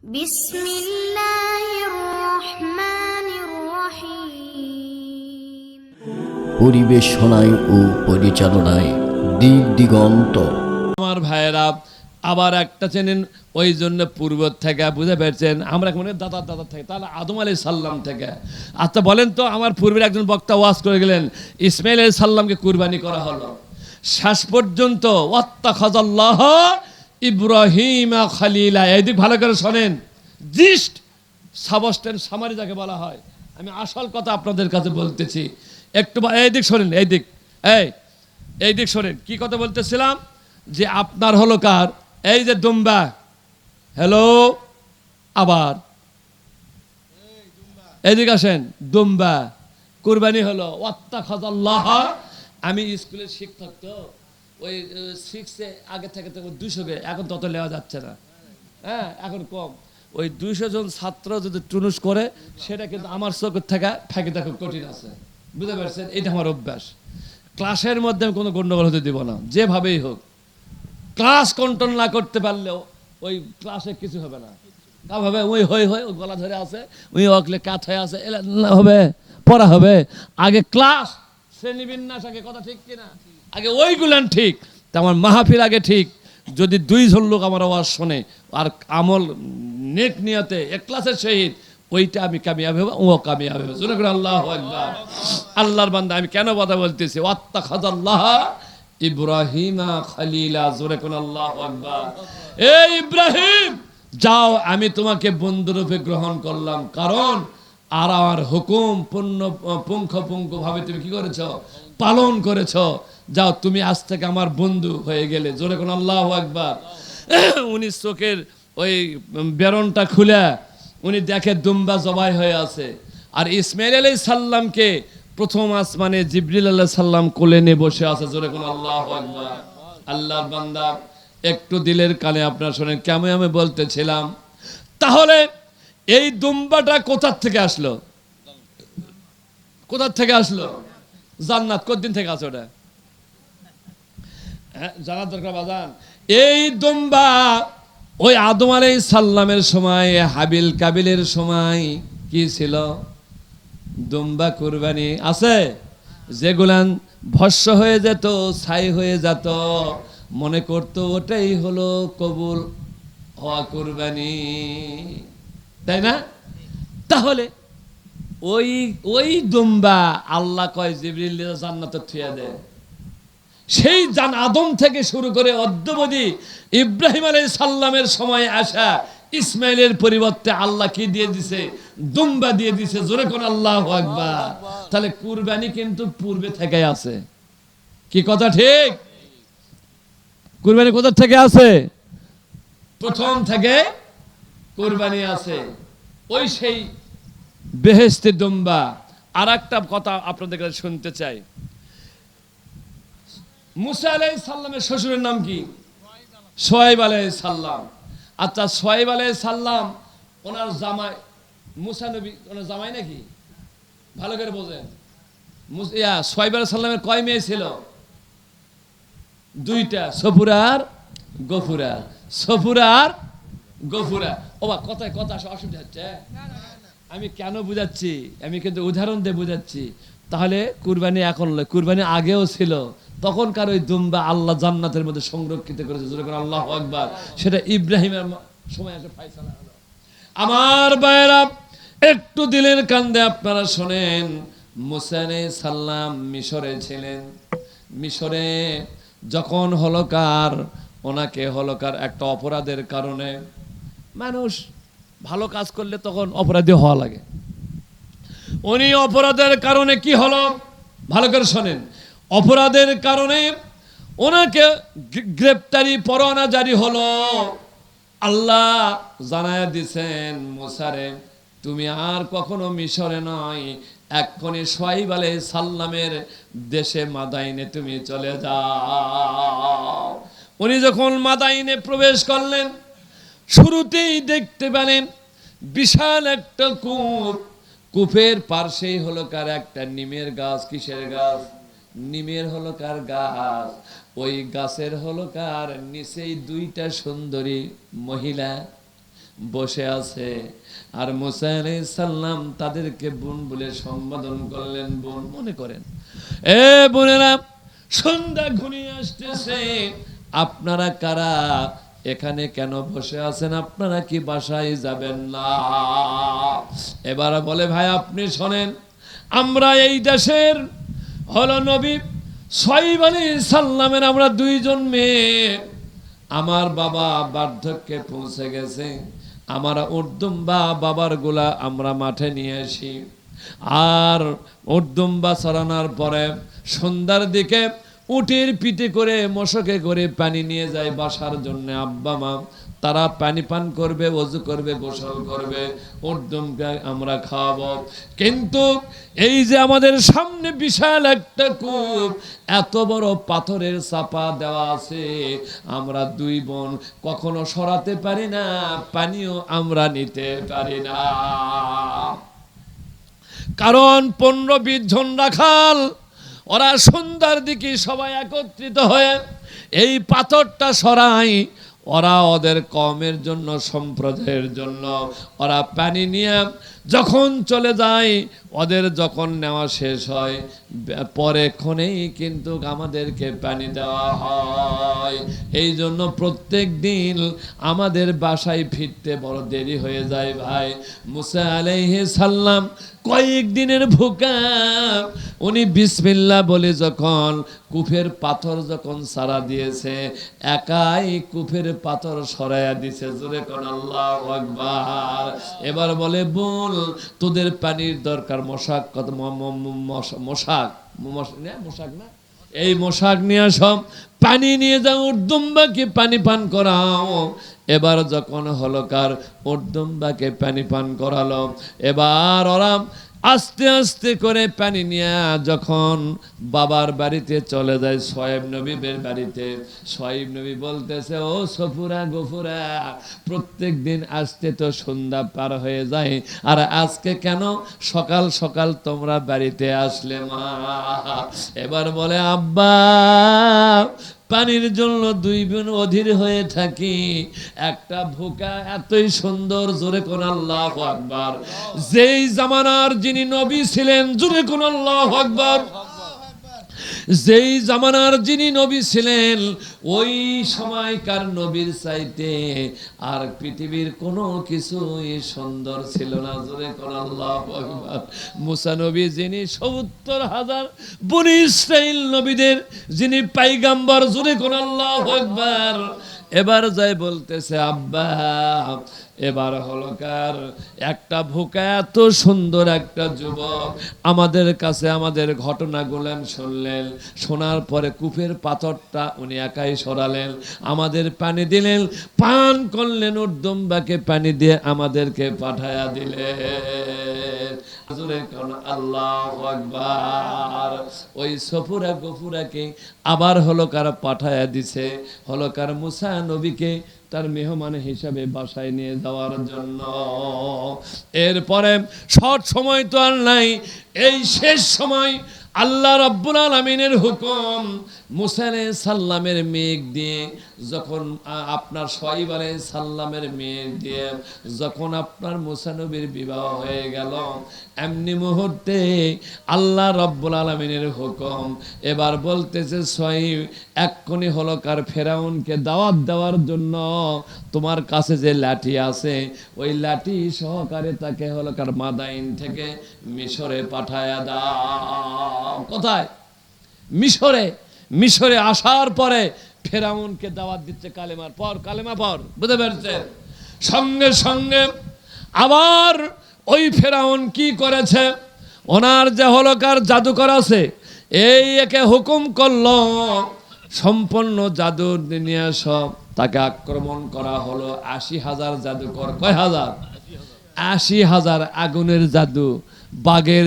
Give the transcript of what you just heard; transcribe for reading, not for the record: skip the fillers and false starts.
বিসমিল্লাহির রহমানির রহিম। পরিবেশনায় ও পরিচালনায় দিক দিগন্ত। আমার ভাইয়েরা আবার একটা চেনেন, ওই জন্য পূর্ব থেকে বুঝে পেরেছেন আমরা মনে দাদার দাদার থেকে, তাহলে আদম আলাইহিস সালাম থেকে। আচ্ছা বলেন তো, আমার পূর্বের একজন বক্তা ওয়াজ করে গেলেন ইসমাইল আলাইহিস সালামকে কুরবানি করা হলো, শেষ পর্যন্ত ওয়াত্তাখাযাল্লাহ ইব্রাহিমা খলিলা। এইদিক ভালো করে শোনেন, জিস্ট সাবস্টেন্স সামারি যাকে বলা হয়। আমি আসল কথা আপনাদের কাছে বলতেছি, একটু এইদিক শোনেন, এইদিক শোনেন কি কথা বলতেছিলাম, যে আপনার হলো কার এই যে দুম্বা, হ্যালো আবার এইদিকে আসেন, দুম্বা কুরবানি হলো ওয়াত্তাখাযাল্লাহ। আমি স্কুলের শিক্ষক তো, ওই শিখছে আগে থেকে তো 200 এখন তত নেওয়া যাচ্ছে না, হ্যাঁ এখন কম। ওই 200 জন ছাত্র যদি টুনুস করে, সেটা কিন্তু আমার চোখের থেকে ফাঁকি দেখা কঠিন আছে, বুঝতে পারছেন? এটা আমার অভ্যাস। ক্লাসের মধ্যে আমি কোনো গন্ডগোল হতে দিব না, যেভাবেই হোক। ক্লাস কন্ট্রোল না করতে পারলেও ওই ক্লাসে কিছু হবে না, তা হবে ওই হই হই ওই গলা ধরে আছে, ওই অকলে কাত হয়ে আছে, এলা হবে পড়া হবে। আগে ক্লাস শ্রেণীবিন্যাস আগে, কথা ঠিক কিনা? আগে ওইগুলান ঠিক, তা আমার মাহফিল আগে ঠিক। যদি 2 জন লোক আমার আওয়াজ শোনে আর আমল নেক নিয়তে এক ক্লাসের শহীদ, ওইটা আমি কামিয়াব হবো, ও কামিয়াব হবে। জোরে করে আল্লাহু আকবার। আল্লাহর বান্দা, আমি কেন কথা বলতেছি? ওয়াত্তাখাযাল্লাহ ইব্রাহিমা খলিলা। জোরে কোন আল্লাহু আকবার। এই ইব্রাহিম যাও, আমি তোমাকে বন্ধুরূপে গ্রহণ করলাম, কারণ আর আমার হুকুম পুঙ্খানুপুঙ্খ ভাবে তুমি কি করেছো? পালন করেছো। যাও, তুমি আজ থেকে আমার বন্ধু হয়ে গেলে। জোরে কোন আল্লাহু আকবার। উনি চোখের ওই বেরনটা খুলে উনি দেখে দুম্বা জবাই হয়ে আছে, আর ইসমাইল আলাইহিস সালামকে প্রথম আসমানে জিবরিল আলাইহিস সালাম কোলে নিয়ে বসে আছে। জোরে কোন আল্লাহু আকবার। আল্লাহর বান্দা, একটু দিলের কানে আপনারা শোনেন, কেমন আমি বলতেছিলাম। তাহলে এই দুম্বাটা কোথার থেকে আসলো? কোথার থেকে আসলো? জান্নাত। কতদিন থেকে আছে ওটা? হ্যাঁ, জানার দরকার বাজান। এই দুম্বা ওই আদম আলাইহিস সালামের সময়, হাবিল কাবিলের সময় কি ছিল? দুম্বা কুরবানি আছে, যেগুলান ভস্য হয়ে যেত, ছাই হয়ে যেত, মনে করতো ওটাই হলো কবুল হওয়া কুরবানি, তাই না? তাহলে ওই ওই দুম্বা আল্লাহ কয় জিবরিল জান্নাতে থুইয়া দেয়। সেই আদম থেকে শুরু করে অদ্যাবধি ইব্রাহিম আলাইহিস সালামের সময় আসা ইসমাইলের পরিবর্তে আল্লাহ কি দিয়ে দিছে? দুম্বা দিয়ে দিছে। জোরে কোন আল্লাহু আকবার। তাহলে কুরবানি কিন্তু পূর্বে থেকে আছে, কি কথা ঠিক? কুরবানি কোথা থেকে আছে? প্রথম থেকে কুরবানি আছে, ওই সেই বেহেশতের দুম্বা। আর একটা কথা আপনাদের কাছে শুনতে চাই, মুসা আলাইহিস সালামের শ্বশুরের নাম কি? শুআয়ব আলাইহিস সালাম। আচ্ছা, শুআয়ব আলাইহিস সালাম ওনার জামাই, মুসা নবী ওনার জামাই নাকি? ভালো করে বোঝেন। শুআয়ব আলাইহিস সালামের কয় মেয়ে ছিল? 2টা, সফুরা আর গফুরা। সফুরা আর গফুরা। ও বা কথায় কথা অসুবিধা হচ্ছে, আমি কেন বুঝাচ্ছি? আমি কিন্তু উদাহরণ দিয়ে বুঝাচ্ছি। তাহলে কুরবানি এখন নয়, কুরবানি আগেও ছিল। তখনকার ওই দুম্বা আল্লাহ জান্নাতের মধ্যে সংরক্ষিত করেছে। জোরে করে আল্লাহু আকবার। সেটা ইব্রাহিমের সময় এসে ফয়সালা হলো। আমার ভাইয়েরা, একটু দিলের কান্দে আপনারা শোনেন। মুসা আলাইহিস সালাম মিশরে ছিলেন। মিশরে যখন হলকার, ওনাকে হলকার একটা অপরাধের কারণে, মানুষ ভালো কাজ করলে তখন অপরাধী হওয়া লাগে। উনি অপরাধের কারণে কি হলো? ভালো করে শোনেন। অপরাধের কারণে ওনাকে গ্রেপ্তারি পরোয়ানা জারি হলো। আল্লাহ জানায়া দিছেন, মুসারে তুমি আর কখনো মিশরে নয়, এক্ষুনি শুআয়ব আলাইহিস সালামের দেশে মাদাইনে তুমি চলে যাও। উনি যখন মাদাইনে প্রবেশ করলেন, শুরুতেই দেখতে পেলেন বিশাল একটা কূপ। কূপের পাশেই হলো কার একটা নিমের গাছ। কিসের গাছ? নিমের হলো কার গাছ। ওই গাছের হলো কার নিচেই 2টা সুন্দরী মহিলা বসে আছে। আর মুসা আলাইহিস সালাম তাদেরকে বোন বলে সম্বোধন করলেন। বোন মনে করেন, এ বোনেরা, সন্ধ্যা ঘনিয়ে আসতেছে, আপনারা কারা এখানে কেন বসে আছেন? আপনারা কি বাসায় যাবেন না? এবার বলে, ভাই আপনি শোনেন, আমরা এই দেশের হলো নবী শুআয়ব আলাইহিস সালামের আমরা দুইজন মেয়ে। আমার বাবা বার্ধক্যে পৌঁছে গেছে, আমার উর্দুম্বা বাবার গোলা আমরা মাঠে নিয়ে আসি। আর উর্দুম্বা চড়ানোর পরে সন্ধ্যার দিকে উটের পিঠে করে মশকে করে পানি নিয়ে যায় বাসার জন্য। আব্বা মা তারা পানি পান করবে, ওযু করবে, গোসল করবে, উর্দুমকে আমরা খাওয়াবো। কিন্তু এই যে আমাদের সামনে বিশাল একটা কূপ, এত বড় পাথরের চাপা দেওয়া আছে, আমরা দুই বোন কখনো সরাতে পারি না, পানিও আমরা নিতে পারি না। কারণ 15-20 জন রাখাল ওরা সন্ধ্যার দিকে সবাই একত্রিত হয়ে এই পাথরটা সরায়। ওরা ওদের কওমের জন্য, সম্প্রদায়ের জন্য ওরা পানি নিয়ে যখন চলে যায়, ওদের যখন নেওয়া শেষ হয়, পরেক্ষণেই কিন্তু আমাদেরকে পানি দেওয়া হয়। এই জন্য প্রত্যেক দিন আমাদের বাসায় ফিরতে বড় দেরি হয়ে যায় ভাই। মুসা আলাইহিস সালাম কয়েকদিনের ভুকা, উনি বিসমিল্লাহ বলে যখন কূপের পাথর যখন সারা দিয়েছে, একাই কূপের পাথর সরাইয়া দিছে। জোরে কোন আল্লাহু আকবার। এবার বলে, বল তোদের পানির দরকার, মশাক কত মশাক না, এই মশাক নিয়ে সব পানি নিয়ে যাও, উর্দুম্বাকে পানি পান করাও। এবার যখন হলো কার উর্দুম্বাকে পানি পান করালো, এবার ওরা আস্তে আস্তে করে পানি নিয়ে যখন বাবার বাড়িতে চলে যায়, শুআয়ব নবীর বাড়িতে, শুআয়ব নবী বলতেছে, ও সফুরা গফুরা, প্রত্যেক দিন আসতে তো সন্ধ্যা পার হয়ে যায়, আর আজকে কেন সকাল সকাল তোমরা বাড়িতে আসলে মা? এবার বলে, আব্বা পানির জন্য দুই বোন অধীর হয়ে থাকি, একটা ভুকা এতই সুন্দর। জোরে কোন আল্লাহু আকবার। যেই জামানার যিনি নবী ছিলেন, জোরে কোন আল্লাহু আকবার, যেই জামানার যিনি নবী ছিলেন, ওই সময়কার নবীর চাইতে আর পৃথিবীর কোনো কিছুই সুন্দর ছিল না। জোরে কোন আল্লাহু আকবার। মুসা নবী যিনি ৭০,০০০ বনী ইসরাইল নবীদের যিনি পয়গম্বর, জোরে কোন আল্লাহু আকবার। এবার যাই বলতেছে, আব্বা এবার হলো কার একটা ভুকা এত সুন্দর একটা যুবক আমাদের কাছে আমাদের ঘটনাগুলো শুনলেন, শোনার পরে কূপের পাথরটা উনি একাই সরালেন, আমাদের পানি দিলেন, পান করলেন, উর্দুম্বাকে পানি দিয়ে আমাদেরকে পাঠায়া দিলেন। আল্লাহু আকবার। ওই সফুরা গফুরাকে আবার হলো কার পাঠায়া দিছে, হলো কার মুসা নবীকে তার মেহমান হিসাবে বাসায় নিয়ে যাওয়ার জন্য। এরপরে শর্ট সময় তো আর নাই, এই শেষ সময় আল্লাহ রাব্বুল আলামিনের হুকুম, মুসা আলাইহিস সালামের মেঘ দিয়ে যখন আপনার শুআয়ব আলাইহিস সালামের মেঘ দিয়ে যখন আপনার মুসা নবীর বিবাহ হয়ে গেল, এমনি মুহূর্তে আল্লাহ রাব্বুল আলামিনের হুকুম, এবার বলতেছে, শুআয়ব এক্ষুনি হলো কার ফেরাউনকে দাওয়াত দেওয়ার জন্য তোমার কাছে যে লাঠি আছে, ওই লাঠি সহকারে তাকে হলো কার মাদাইন থেকে মিশরে পাঠায়া দাও। কোথায়? মিশরে। মিশরে আসার পরে ফেরাউনকে দাওয়াত দিচ্ছে কালেমার পর, কালেমা পর, বুঝতে পারছেন? সঙ্গে সঙ্গে আবার ওই ফেরাউন কি করেছে, ওনার যে হলকার জাদুকর আছে, এই একে হুকুম করলো সম্পূর্ণ জাদু নিয়ে সব তাকে আক্রমণ করা হলো। ৮০,০০০ জাদুকর, কয় হাজার? ৮০,০০০ আগুনের জাদু, বাঘের